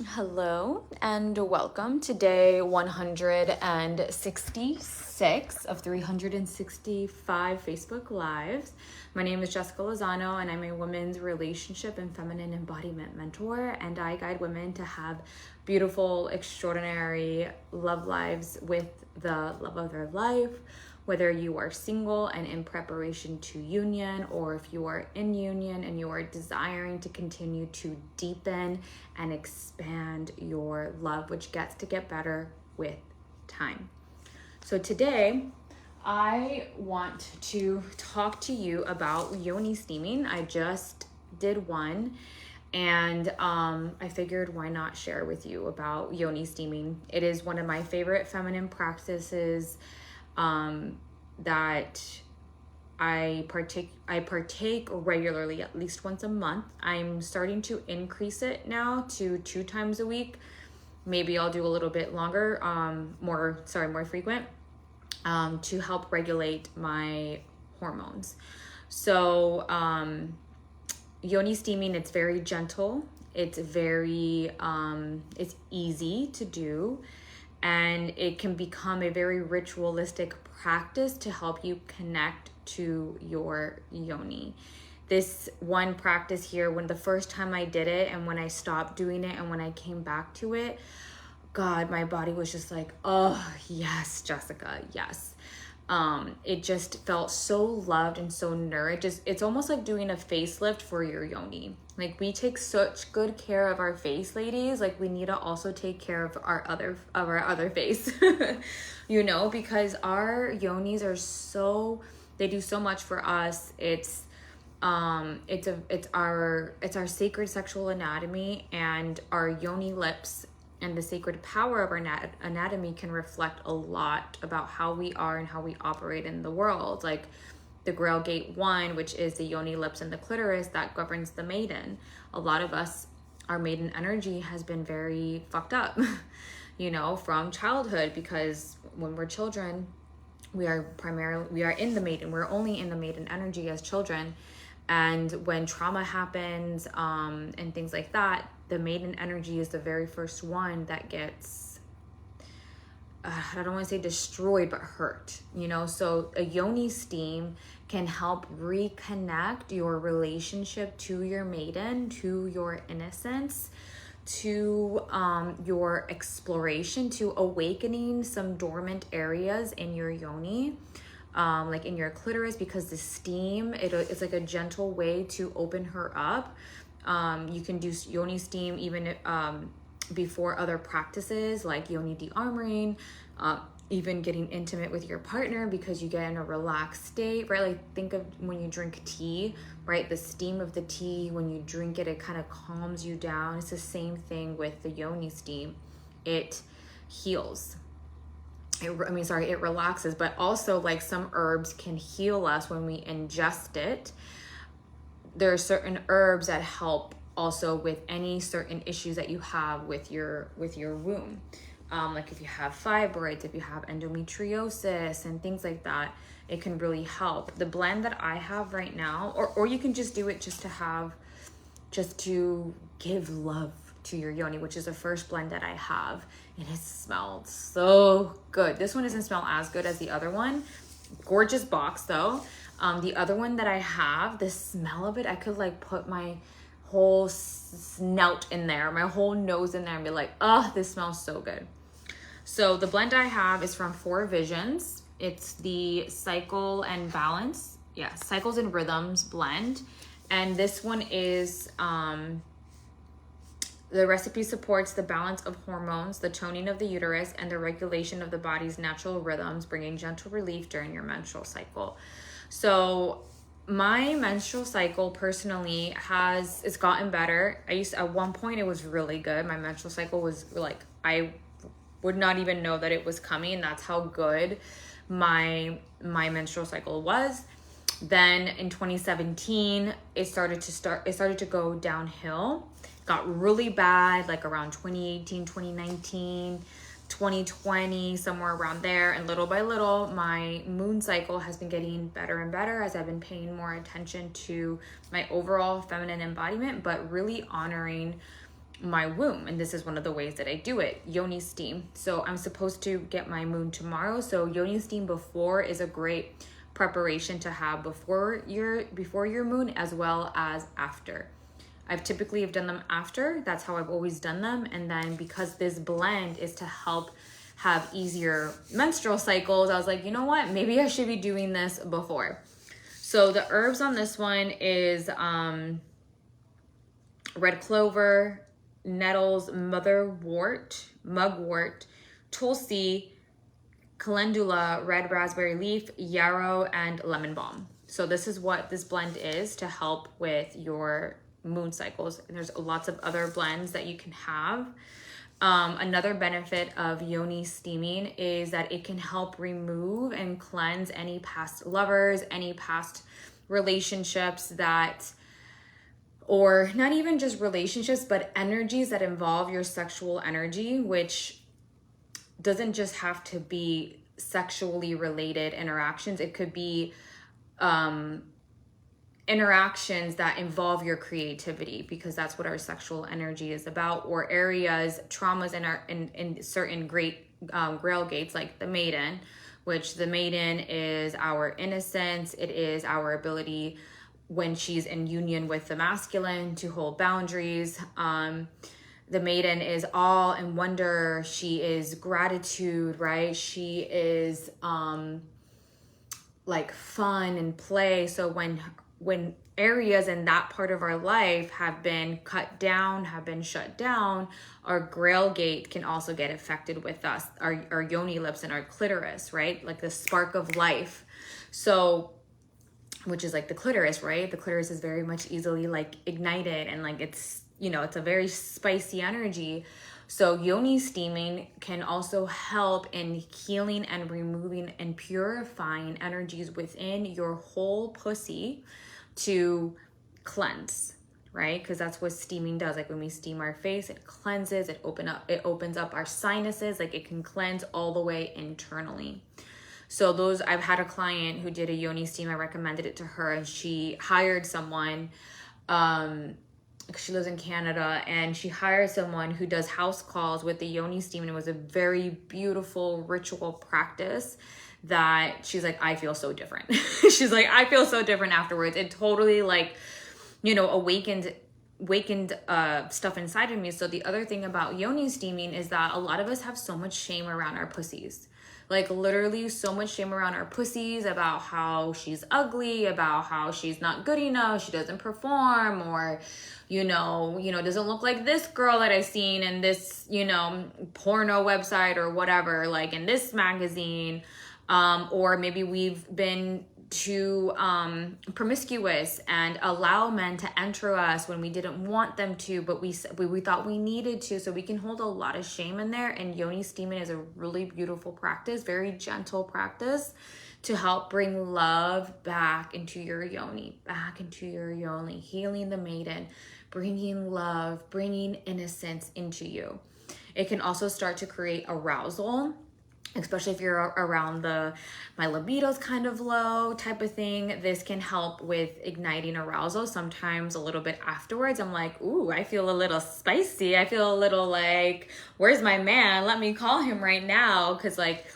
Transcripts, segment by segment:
Hello and welcome to day 166 of 365 Facebook Lives. My name is Jessica Lozano and I'm a women's relationship and feminine embodiment mentor, and I guide women to have beautiful, extraordinary love lives with the love of their life. Whether you are single and in preparation to union, or if you are in union and you are desiring to continue to deepen and expand your love, which gets to get better with time. So today, I want to talk to you about Yoni Steaming. I just did one, and I figured why not share with you about Yoni Steaming. It is one of my favorite feminine practices that I partake regularly, at least once a month. I'm starting to increase it now to 2 times a week. Maybe I'll do a little bit longer, more frequent, to help regulate my hormones. So Yoni Steaming, it's very gentle. It's very, it's easy to do, and it can become a very ritualistic practice to help you connect to your yoni. This one practice here, when the first time I did it and when I stopped doing it and when I came back to it, God, my body was just like, oh yes, Jessica, yes. It just felt so loved and so nourished. It's almost like doing a facelift for your yoni. Like, we take such good care of our face, ladies. Like, we need to also take care of our other face, because our yonis are they do so much for us. It's our sacred sexual anatomy, and our yoni lips and the sacred power of our anatomy can reflect a lot about how we are and how we operate in the world. Like the Grail Gate 1, which is the yoni lips and the clitoris, that governs the maiden. A lot of us, our maiden energy has been very fucked up, from childhood, because when we're children, we are in the maiden. We're only in the maiden energy as children. And when trauma happens, and things like that, the maiden energy is the very first one that gets, I don't want to say destroyed, but hurt, So a yoni steam can help reconnect your relationship to your maiden, to your innocence, to your exploration, to awakening some dormant areas in your yoni. Like in your clitoris, because the steam, it's like a gentle way to open her up. You can do yoni steam even before other practices like yoni de-armoring, even getting intimate with your partner, because you get in a relaxed state, right? Like, think of when you drink tea, right? The steam of the tea, when you drink it, it kind of calms you down. It's the same thing with the yoni steam. It heals. It relaxes, but also, like, some herbs can heal us when we ingest it. There are certain herbs that help also with any certain issues that you have with your womb. Like if you have fibroids, if you have endometriosis and things like that, it can really help. The blend that I have right now, or you can just do it just to give love to your yoni, which is the first blend that I have, and it smelled so good. This one doesn't smell as good as the other one. Gorgeous box though. The other one that I have, the smell of it, I could like put my whole snout in there, my whole nose in there, and be like, oh, this smells so good. So the blend I have is from 4 Visions. It's the Cycles and Rhythms blend. And this one is, the recipe supports the balance of hormones, the toning of the uterus, and the regulation of the body's natural rhythms, bringing gentle relief during your menstrual cycle. So my menstrual cycle personally it's gotten better. At one point it was really good. My menstrual cycle was like, I would not even know that it was coming. That's how good my menstrual cycle was. Then in 2017, it started to go downhill. Got really bad, like around 2018, 2019, 2020, somewhere around there. And little by little, my moon cycle has been getting better and better as I've been paying more attention to my overall feminine embodiment, but really honoring my womb. And this is one of the ways that I do it, Yoni Steam. So I'm supposed to get my moon tomorrow. So Yoni Steam before is a great preparation to have before your moon as well as after. I've typically have done them after. That's how I've always done them. And then because this blend is to help have easier menstrual cycles, I was like, you know what? Maybe I should be doing this before. So the herbs on this one is red clover, nettles, mugwort, tulsi, calendula, red raspberry leaf, yarrow, and lemon balm. So this is what this blend is to help with your moon cycles. And there's lots of other blends that you can have. Another benefit of Yoni Steaming is that it can help remove and cleanse any past lovers, any past relationships that, or not even just relationships, but energies that involve your sexual energy, which doesn't just have to be sexually related interactions. It could be interactions that involve your creativity, because that's what our sexual energy is about, or areas, traumas in certain great grail gates, like the maiden, which the maiden is our innocence. It is our ability when she's in union with the masculine to hold boundaries. The maiden is awe and wonder. She is gratitude, right? She is like fun and play. So when areas in that part of our life have been cut down, have been shut down, our grail gate can also get affected with us, our yoni lips and our clitoris, right? Like the spark of life. So, which is like the clitoris, right? The clitoris is very much easily like ignited, and like it's, you know, it's a very spicy energy. So Yoni Steaming can also help in healing and removing and purifying energies within your whole pussy to cleanse, right? Because that's what steaming does. Like when we steam our face, it cleanses, it opens up our sinuses, like it can cleanse all the way internally. So those, I've had a client who did a Yoni Steam. I recommended it to her, and she hired someone, she lives in Canada, and she hired someone who does house calls with the Yoni Steam, and it was a very beautiful ritual practice that she's like, I feel so different. She's like, I feel so different afterwards. It totally like, you know, awakened stuff inside of me. So the other thing about Yoni Steaming is that a lot of us have so much shame around our pussies. Like literally so much shame around our pussies, about how she's ugly, about how she's not good enough, she doesn't perform, or, you know, doesn't look like this girl that I seen in this, you know, porno website or whatever, like in this magazine. Or maybe we've been too promiscuous and allow men to enter us when we didn't want them to, but we thought we needed to. So we can hold a lot of shame in there. And Yoni Steaming is a really beautiful practice, very gentle practice to help bring love back into your yoni, healing the maiden, bringing love, bringing innocence into you. It can also start to create arousal, especially if you're around my libido's kind of low type of thing. This can help with igniting arousal. Sometimes a little bit afterwards, I'm like, ooh, I feel a little spicy. I feel a little like, where's my man? Let me call him right now. Cause like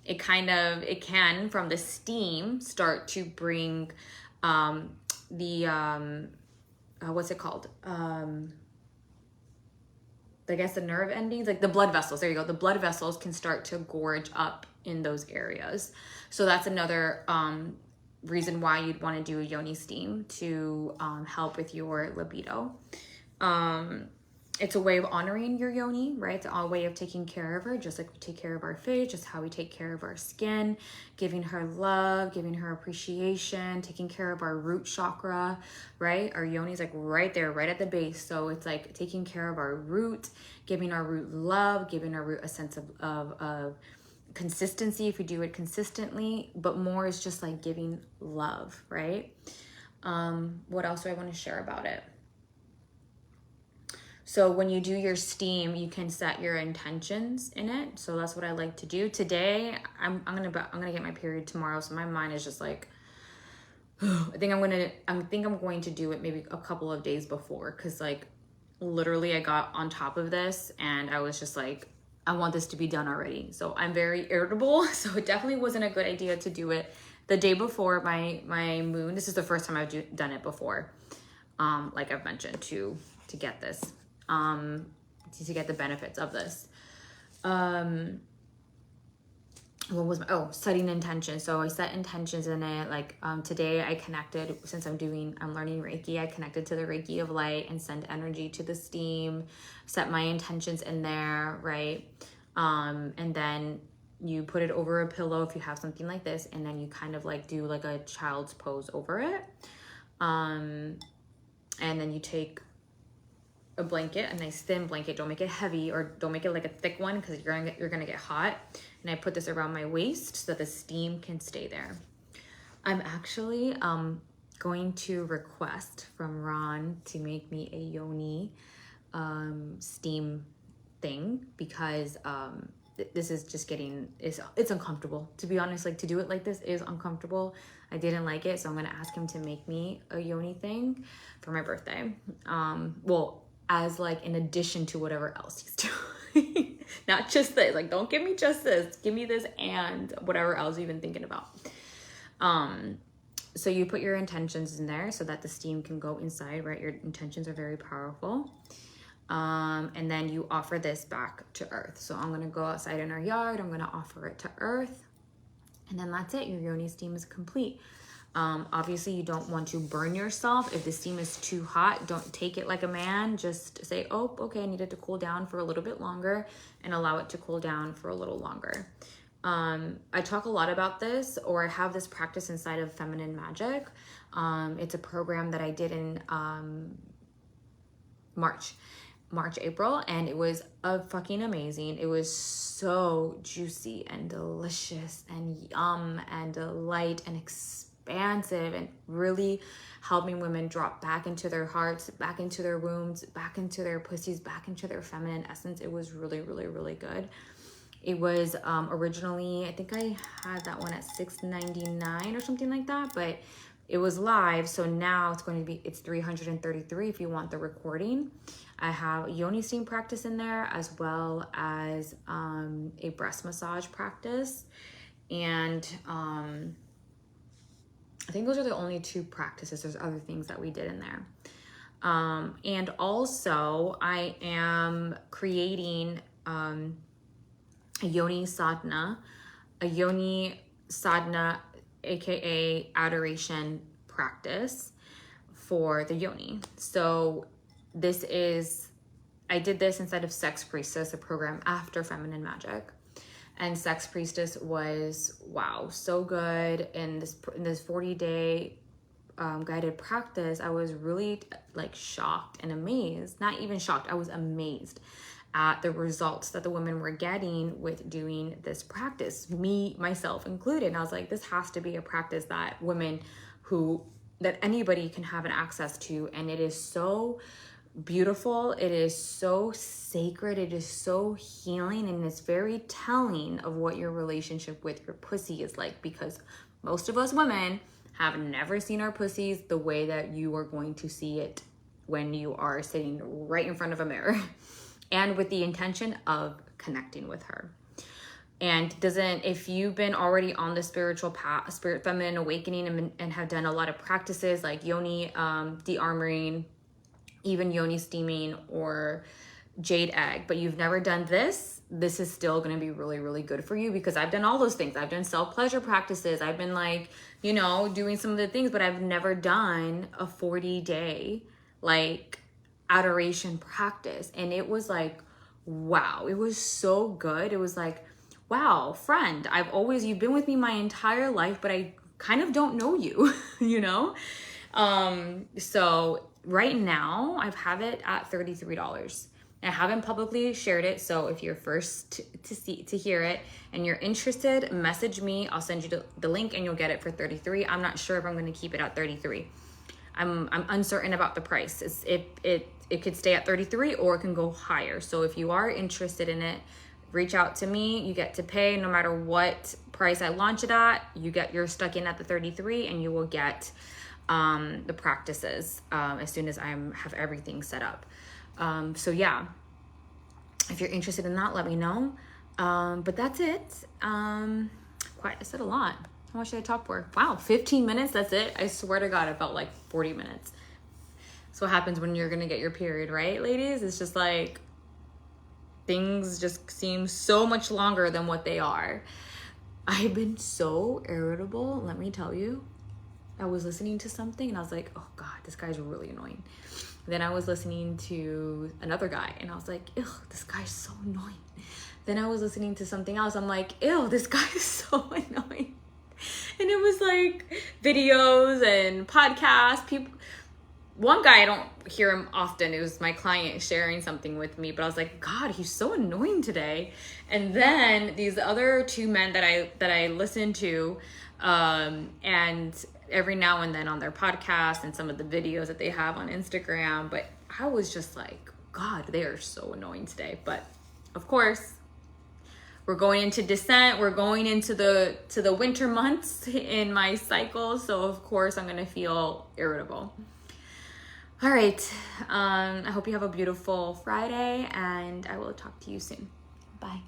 it can from the steam start to bring what's it called? I guess the nerve endings, like the blood vessels, there you go. The blood vessels can start to gorge up in those areas. So that's another reason why you'd want to do a Yoni Steam, to help with your libido. It's a way of honoring your yoni, right? It's a way of taking care of her, just like we take care of our face, just how we take care of our skin, giving her love, giving her appreciation, taking care of our root chakra, right? Our yoni is like right there, right at the base. So it's like taking care of our root, giving our root love, giving our root a sense of consistency if we do it consistently, but more is just like giving love, right? What else do I want to share about it? So when you do your steam, you can set your intentions in it. So that's what I like to do. Today, I'm gonna get my period tomorrow, so my mind is just like, I think I'm going to do it maybe a couple of days before, because like literally I got on top of this and I was just like, I want this to be done already. So I'm very irritable. So it definitely wasn't a good idea to do it the day before my moon. This is the first time I've done it before. Like I've mentioned, to get this, to get the benefits of this. What was setting intentions. So I set intentions in it. Like today I connected, since I'm learning Reiki, I connected to the Reiki of light and send energy to the steam, set my intentions in there, right? And then you put it over a pillow if you have something like this, and then you kind of like do like a child's pose over it. And then you take a blanket, a nice thin blanket. Don't make it heavy, or don't make it like a thick one, because you're gonna get hot. And I put this around my waist so that the steam can stay there. I'm actually going to request from Ron to make me a Yoni steam thing, because this is just it's uncomfortable. To be honest, like to do it like this is uncomfortable. I didn't like it, so I'm gonna ask him to make me a Yoni thing for my birthday. Well, as like in addition to whatever else he's doing. Not just this, like don't give me just this, give me this and whatever else you've been thinking about. So you put your intentions in there so that the steam can go inside, right? Your intentions are very powerful. And then you offer this back to earth. So I'm gonna go outside in our yard, I'm gonna offer it to earth, and then that's it. Your Yoni steam is complete. Obviously you don't want to burn yourself. If the steam is too hot, don't take it like a man. Just say, oh, okay, I need it to cool down for a little bit longer, and allow it to cool down for a little longer. I talk a lot about this, or I have this practice inside of Feminine Magic. It's a program that I did in March, April, and it was fucking amazing. It was so juicy and delicious and yum and light and expansive, and really helping women drop back into their hearts, back into their wombs, back into their pussies, back into their feminine essence. It was really, really, really good. It was originally, I think I had that one at $6.99 or something like that, but it was live, so now it's $333 if you want the recording. I have a Yoni steam practice in there, as well as a breast massage practice, and I think those are the only two practices. There's other things that we did in there. And also I am creating a Yoni sadhana, aka adoration practice for the Yoni. So I did this inside of Sex Priestess, a program after Feminine Magic. And Sex Priestess was, wow, so good. In this 40-day guided practice, I was really like shocked and amazed. Not even shocked, I was amazed at the results that the women were getting with doing this practice, me, myself included. And I was like, this has to be a practice that that anybody can have an access to. And it is so beautiful, it is so sacred, it is so healing, and it's very telling of what your relationship with your pussy is like, because most of us women have never seen our pussies the way that you are going to see it when you are sitting right in front of a mirror and with the intention of connecting with her. And if you've been already on the spiritual path, spirit feminine awakening, and have done a lot of practices like Yoni de-armoring, even Yoni steaming or jade egg, but you've never done this is still going to be really, really good for you, because I've done all those things. I've done self-pleasure practices. I've been like, doing some of the things, but I've never done a 40-day like adoration practice. And it was like, wow, it was so good. It was like, wow, friend, you've been with me my entire life, but I kind of don't know you, So right now I have it at $33. I haven't publicly shared it, so if you're first to hear it and you're interested, message me. I'll send you the link and you'll get it for $33. I'm not sure if I'm going to keep it at $33. I'm uncertain about the price. It could stay at $33 or it can go higher. So if you are interested in it, reach out to me. You get to pay no matter what price I launch it at. You're stuck in at the $33, and you will get the practices as soon as I have everything set up. So yeah, if you're interested in that, let me know. But that's it. I said a lot. How much did I talk for? Wow, 15 minutes, that's it. I swear to God, it felt like 40 minutes. So what happens when you're gonna get your period, right, ladies? It's just like, things just seem so much longer than what they are. I've been so irritable, let me tell you. I was listening to something and I was like, oh God, this guy's really annoying. Then I was listening to another guy and I was like, ew, this guy's so annoying. Then I was listening to something else. I'm like, ew, this guy is so annoying. And it was like videos and podcasts. People. One guy, I don't hear him often. It was my client sharing something with me, but I was like, God, he's so annoying today. And then these other two men that I listen to, and every now and then on their podcast and some of the videos that they have on Instagram. But I was just like, God, they are so annoying today. But of course, we're going into descent. We're going into the winter months in my cycle. So of course I'm going to feel irritable. All right. I hope you have a beautiful Friday and I will talk to you soon. Bye.